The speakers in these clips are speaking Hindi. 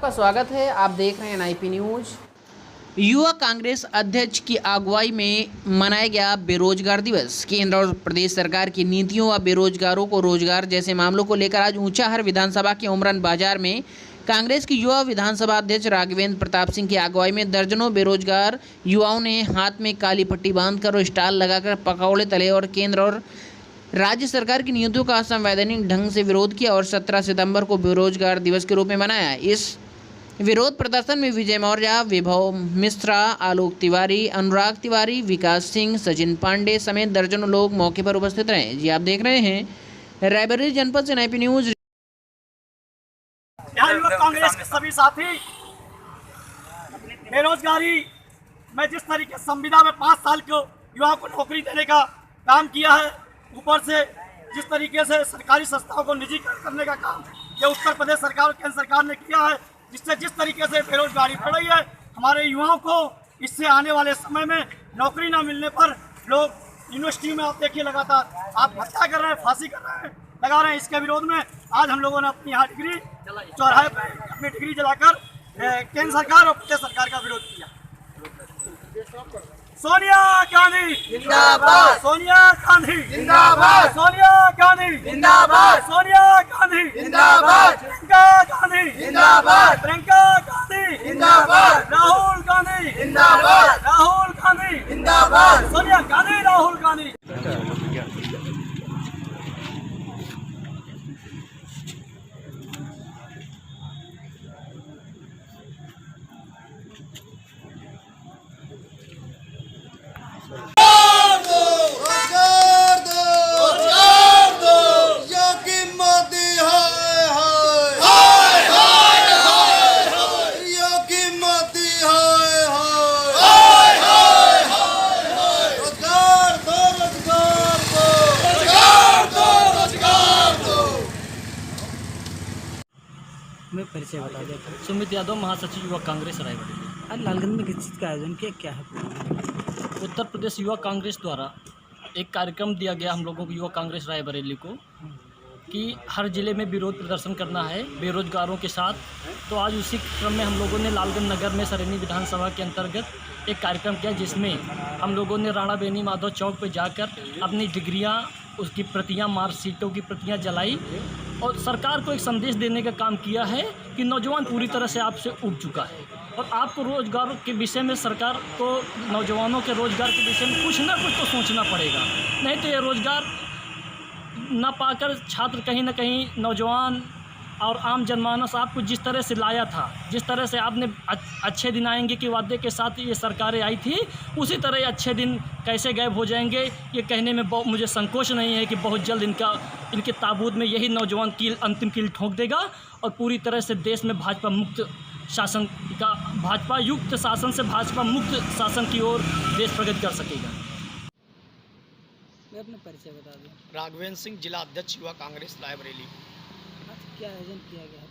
आपका स्वागत है। आप देख रहे हैं एनआईपी न्यूज। युवा कांग्रेस अध्यक्ष की अगुवाई में मनाया गया बेरोजगार दिवस। केंद्र और प्रदेश सरकार की नीतियों व बेरोजगारों को रोजगार जैसे मामलों को लेकर आज ऊंचाहार विधानसभा के उमरन बाजार में कांग्रेस की युवा विधानसभा अध्यक्ष राघवेंद्र प्रताप सिंह की अगुवाई में दर्जनों बेरोजगार युवाओं ने हाथ में काली पट्टी बांधकर और स्टॉल लगाकर पकौड़े तले और केंद्र और राज्य सरकार की नीतियों का असंवैधानिक ढंग से विरोध किया और 17 सितंबर को बेरोजगार दिवस के रूप में मनाया। इस विरोध प्रदर्शन में विजय मौर्य, विभव मिश्रा, आलोक तिवारी, अनुराग तिवारी, विकास सिंह, सचिन पांडे समेत दर्जनों लोग मौके पर उपस्थित रहे। जी आप देख रहे हैं रायबरेली जनपद से एनआईपी न्यूज। युवक कांग्रेस के सभी साथी बेरोजगारी में जिस तरीके संविदा में 5 साल को युवाओं को नौकरी देने का काम किया है, ऊपर से जिस तरीके से सरकारी संस्थाओं को निजीकरण करने का काम ये उत्तर प्रदेश सरकार और केंद्र सरकार ने किया है, जिससे जिस तरीके से बेरोजगारी बढ़ रही है, हमारे युवाओं को इससे आने वाले समय में नौकरी ना मिलने पर लोग यूनिवर्सिटी में आप देखिए लगातार आत्महत्या कर रहे हैं, फांसी कर रहे हैं, लगा रहे हैं। इसके विरोध में आज हम लोगों ने अपनी यहाँ डिग्री चौराहे पर अपनी डिग्री जलाकर केंद्र सरकार और प्रदेश सरकार का विरोध किया। सोनिया गांधी जिंदाबाद, सोनिया गांधी जिंदाबाद, सोनिया गांधी जिंदाबाद, सोनिया गांधी जिंदाबाद, प्रियंका गांधी जिंदाबाद, प्रियंका गांधी जिंदाबाद, राहुल गांधी जिंदाबाद, राहुल गांधी जिंदाबाद, सोनिया गांधी, राहुल गांधी। मैं परिचय बता देता हूँ। सुमित यादव, महासचिव युवा कांग्रेस रायबरेली। आज लालगंज में किस चीज़ का आयोजन किया, क्या है? उत्तर प्रदेश युवा कांग्रेस द्वारा एक कार्यक्रम दिया गया हम लोगों को युवा कांग्रेस रायबरेली को कि हर ज़िले में विरोध प्रदर्शन करना है बेरोजगारों के साथ। तो आज उसी क्रम में हम लोगों ने लालगंज नगर में सरेनी विधानसभा के अंतर्गत एक कार्यक्रम किया, जिसमें हम लोगों ने राणा बेनी माधव चौक पर जाकर अपनी डिग्रियाँ, उसकी प्रतियां, मार्कशीटों की प्रतियां जलाई और सरकार को एक संदेश देने का काम किया है कि नौजवान पूरी तरह से आपसे उब चुका है और आपको रोज़गार के विषय में सरकार को नौजवानों के रोज़गार के विषय में कुछ ना कुछ तो सोचना पड़ेगा, नहीं तो ये रोज़गार न पाकर छात्र कहीं ना कहीं, नौजवान और आम जनमानस आपको जिस तरह से लाया था, जिस तरह से आपने अच्छे दिन आएंगे कि वादे के साथ ये सरकारें आई थी, उसी तरह अच्छे दिन कैसे गायब हो जाएंगे ये कहने में मुझे संकोच नहीं है कि बहुत जल्द इनके ताबूत में यही नौजवान कील, अंतिम कील ठोंक देगा और पूरी तरह से देश में भाजपा मुक्त शासन का, भाजपा युक्त शासन से भाजपा मुक्त शासन की ओर देश प्रगति कर सकेगा। मैं अपना परिचय बता दूँ। राघवेंद्र सिंह, जिला अध्यक्ष युवा कांग्रेस रायबरेली। क्या आयोजन किया गया है?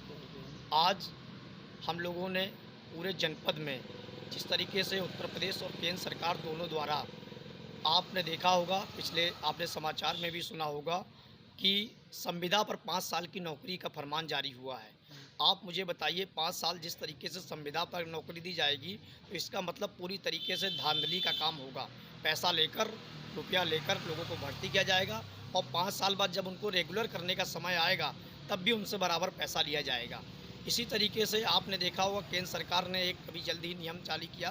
आज हम लोगों ने पूरे जनपद में जिस तरीके से उत्तर प्रदेश और केंद्र सरकार दोनों द्वारा, आपने देखा होगा, पिछले आपने समाचार में भी सुना होगा कि संविदा पर 5 साल की नौकरी का फरमान जारी हुआ है। आप मुझे बताइए, 5 साल जिस तरीके से संविदा पर नौकरी दी जाएगी तो इसका मतलब पूरी तरीके से धांधली का काम होगा। पैसा लेकर, रुपया लेकर लोगों को भर्ती किया जाएगा और 5 साल बाद जब उनको रेगुलर करने का समय आएगा तब भी उनसे बराबर पैसा लिया जाएगा। इसी तरीके से आपने देखा होगा केंद्र सरकार ने एक अभी जल्दी ही नियम जारी किया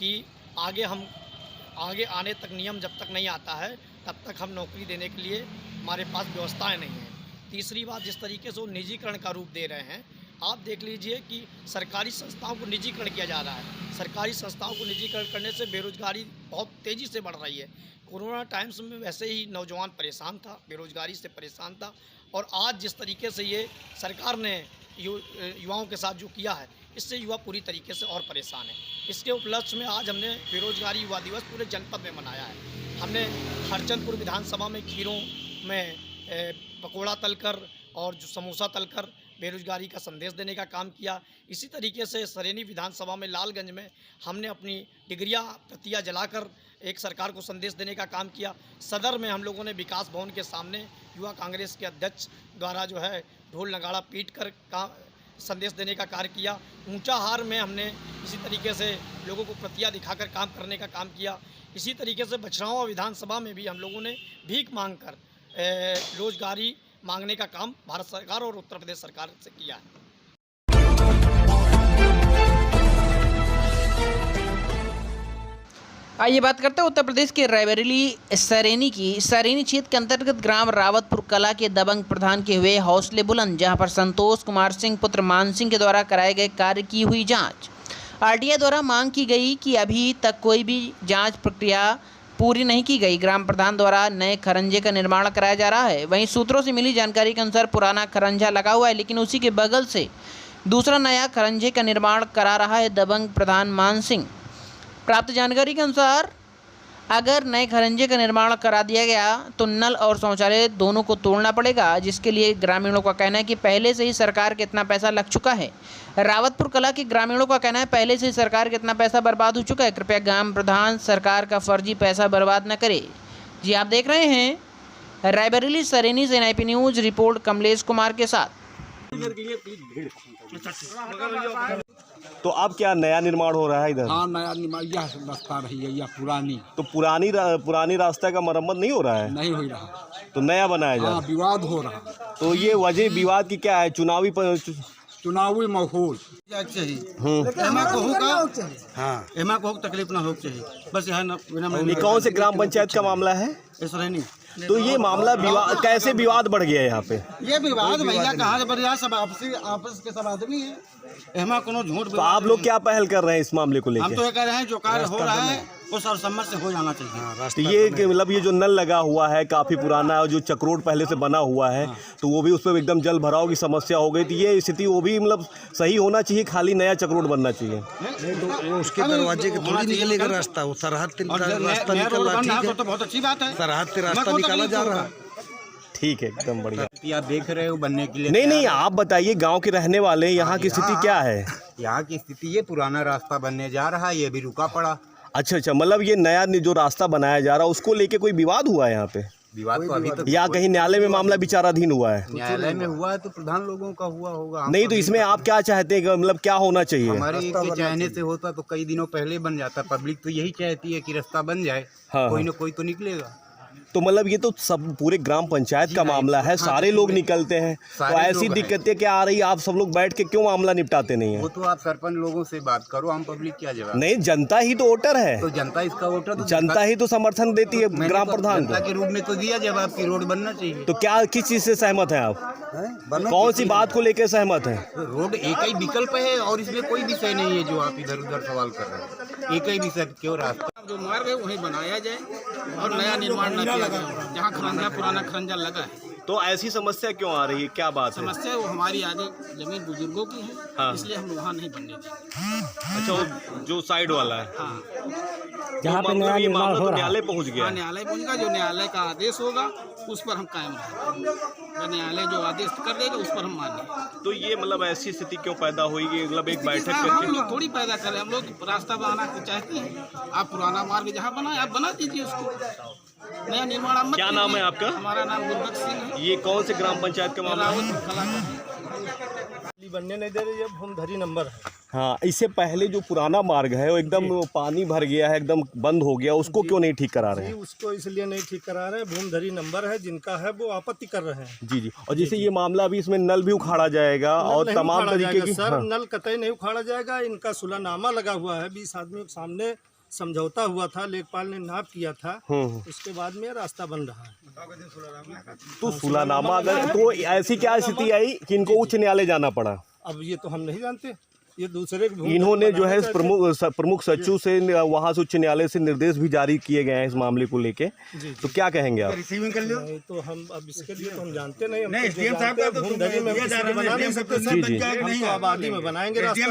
कि आगे आने तक नियम जब तक नहीं आता है तब तक हम नौकरी देने के लिए हमारे पास व्यवस्थाएं नहीं हैं। तीसरी बात, जिस तरीके से वो निजीकरण का रूप दे रहे हैं, आप देख लीजिए कि सरकारी संस्थाओं को निजीकरण किया जा रहा है। सरकारी संस्थाओं को निजीकरण करने से बेरोजगारी बहुत तेज़ी से बढ़ रही है। कोरोना टाइम्स में वैसे ही नौजवान परेशान था, बेरोजगारी से परेशान था, और आज जिस तरीके से ये सरकार ने युवाओं के साथ जो किया है, इससे युवा पूरी तरीके से और परेशान है। इसके उपलक्ष्य में आज हमने बेरोजगारी युवा दिवस पूरे जनपद में मनाया है। हमने हरचंदपुर विधानसभा में खीरों में पकौड़ा तलकर और जो समोसा तलकर बेरोजगारी का संदेश देने का काम किया। इसी तरीके से सरेनी विधानसभा में लालगंज में हमने अपनी डिग्रियां प्रतियां जलाकर एक सरकार को संदेश देने का काम किया। सदर में हम लोगों ने विकास भवन के सामने युवा कांग्रेस के अध्यक्ष द्वारा जो है ढोल नगाड़ा पीट कर संदेश देने का कार्य किया। ऊंचाहार में हमने इसी तरीके से लोगों को प्रतिया दिखाकर काम करने का काम किया। इसी तरीके से बछरावा विधानसभा में भी हम लोगों ने भीख मांगकर रोजगारी मांगने का काम भारत सरकार और उत्तर प्रदेश सरकार से किया है। आइए बात करते हैं उत्तर प्रदेश के रायबरेली सरेनी की। सरेनी क्षेत्र के अंतर्गत ग्राम रावतपुर कला के दबंग प्रधान के हुए हौसले बुलंद, जहां पर संतोष कुमार सिंह पुत्र मान सिंह के द्वारा कराए गए कार्य की हुई जांच। आरटीआई द्वारा मांग की गई कि अभी तक कोई भी जांच प्रक्रिया पूरी नहीं की गई। ग्राम प्रधान द्वारा नए खरंजे का निर्माण कराया जा रहा है। वहीं सूत्रों से मिली जानकारी के अनुसार पुराना खरंजा लगा हुआ है, लेकिन उसी के बगल से दूसरा नया खरंजे का निर्माण करा रहा है दबंग प्रधान मान सिंह। प्राप्त जानकारी के अनुसार अगर नए खरंजे का निर्माण करा दिया गया तो नल और शौचालय दोनों को तोड़ना पड़ेगा, जिसके लिए ग्रामीणों का कहना है कि पहले से ही सरकार के इतना पैसा लग चुका है। रावतपुर कला के ग्रामीणों का कहना है पहले से ही सरकार के इतना पैसा बर्बाद हो चुका है। कृपया ग्राम प्रधान सरकार का फर्जी पैसा बर्बाद न करे। जी आप देख रहे हैं रायबरेली सरेनी से NIP news report Kamlesh Kumar के साथ। तो अब क्या नया निर्माण हो रहा है इधर? हाँ, नया निर्माण यह रास्ता रही है, यह पुरानी। तो पुरानी रास्ता का मरम्मत नहीं हो रहा है? नहीं हो रहा, तो नया बनाया जा रहा हाँ, है। विवाद हो रहा। तो ये वजह विवाद की क्या है? चुनावी माहौल एमा को तकलीफ ना हो चाहिए, बस ये कौन से ग्राम पंचायत का मामला है? नहीं। तो ये मामला विवाद कैसे विवाद बढ़ गया यहाँ पे? ये विवाद भैया कहाँ से बढ़ रहा है? सब आपस के सब आदमी है, एमा कोनो झूठ। तो आप लोग क्या पहल कर रहे हैं इस मामले को हम लेकर? तो ये कह रहे हैं जो कार्य हो रहा है वो सर्वसम्मत से हो जाना चाहिए। तो ये मतलब ये जो नल लगा हुआ है काफी पुराना है और जो चक्रोड पहले से बना हुआ है, तो वो भी उस पर एकदम जल भराव की समस्या हो गई थी। ये स्थिति वो भी मतलब सही होना चाहिए, खाली नया चक्रोड बनना चाहिए। वो उसके दरवाजे के थोड़ी निकलेगा रास्ता, वो सरहद रास्ता निकल रहा, ठीक है, तो बहुत अच्छी बात है, सरहद से रास्ता निकाला जा रहा है। ठीक है, एकदम बढ़िया। आप देख रहे हो बनने के लिए। नहीं, आप बताइए, गांव के रहने वाले यहाँ की स्थिति क्या है? यहाँ की स्थिति ये पुराना रास्ता बनने जा रहा है, ये भी रुका पड़ा। अच्छा, मतलब ये नया जो रास्ता बनाया जा रहा है उसको लेके कोई विवाद हुआ है यहाँ पे? विवाद तो अभी तक या कहीं न्यायालय में मामला विचाराधीन हुआ है? न्यायालय में हुआ है तो प्रधान लोगों का हुआ होगा। नहीं, तो इसमें आप क्या चाहते हैं, मतलब क्या होना चाहिए? हमारे के चाहने से होता तो कई दिनों पहले बन जाता। पब्लिक तो यही चाहती है कि रास्ता बन जाए, हाँ, कोई ना कोई तो निकलेगा। तो मतलब ये तो सब पूरे ग्राम पंचायत का मामला है, सारे लोग निकलते हैं, तो ऐसी दिक्कतें क्या आ रही? आप सब लोग बैठ के क्यों मामला निपटाते नहीं है? वो तो आप सरपंच लोगों से बात करो, हम पब्लिक क्या जवाब? नहीं, जनता ही तो वोटर है, तो जनता इसका वोटर, तो जनता ही तो समर्थन देती है ग्राम प्रधान जनता को। के रूप में तो दिया जवाब की रोड बनना चाहिए। तो क्या किस चीज से सहमत हैं आप? कौन सी बात को लेकर सहमत हैं? रोड एक ही विकल्प है और इसमें कोई विषय नहीं है जो आप इधर उधर सवाल कर रहे हैं। एक ही विषय क्यों रास्ता जो मार्ग है वहीं बनाया जाए और नया निर्माण न किया जाए जहाँ खरंजा पुराना खरंजा लगा है। तो ऐसी समस्या क्यों आ रही है, क्या बात है? समस्या वो हमारी आगे जमीन बुजुर्गों की है, हाँ, इसलिए हम वहाँ नहीं बनने देंगे। अच्छा, वो जो साइड वाला है, हाँ, जहाँ पे नया निर्माण हो रहा है, न्यायालय पहुँच गया। हाँ, न्यायालय पहुँचेगा, जो न्यायालय का आदेश होगा उस पर हम कायम रहेंगे। न्यायालय जो आदेश कर देगा उस पर हम मानेंगे। तो ये मतलब ऐसी स्थिति क्यों पैदा हुई कि मतलब एक बैठक हम करके? लोग थोड़ी पैदा करें, हम लोग रास्ता बनाना चाहते हैं। आप पुराना मार्ग जहाँ बनाए आप बना दीजिए उसको, नया निर्माण आप मत क्या नाम है आपका? हमारा नाम गुरबख्श सिंह है। ये कौन से ग्राम पंचायत का मामला है? रावतपुर कला का है। बनने नहीं दे रही है, भूमधरी नंबर है। हाँ, इससे पहले जो पुराना मार्ग है वो एकदम पानी भर गया है, एकदम बंद हो गया, उसको क्यों नहीं ठीक करा रहे हैं? उसको इसलिए नहीं ठीक करा रहे हैं, भूमधरी नंबर है जिनका है वो आपत्ति कर रहे हैं। जी, और जैसे ये मामला अभी इसमें नल भी उखाड़ा जाएगा और तमाम तरीके की। सर, हाँ, नल कतई नहीं उखाड़ा जाएगा। इनका सुलहनामा लगा हुआ है, 20 आदमियों के सामने समझौता हुआ था, लेखपाल ने नाप किया था, उसके बाद में रास्ता बन रहा है। तो सुलहनामा अगर तो ऐसी क्या स्थिति आई कि इनको उच्च न्यायालय जाना पड़ा? अब ये तो हम नहीं जानते, ये दूसरे इन्होंने जो है प्रमुख सचिव से वहाँ से उच्च न्यायालय से निर्देश भी जारी किए गए हैं इस मामले को लेके। तो क्या कहेंगे आप? नहीं, तो हम अब इसके लिए तो हम जानते नहीं, भूमधरी में बना नहीं सकते, आबादी में बनाएंगे रास्ता।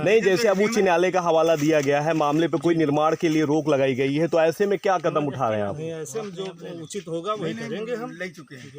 नहीं, जैसे अब उच्च न्यायालय का हवाला दिया गया है, मामले पे कोई निर्माण के लिए रोक लगाई गई है, तो ऐसे में क्या कदम उठा रहे हैं आप? ऐसे में जो उचित होगा वही करेंगे हम। ले चुके हैं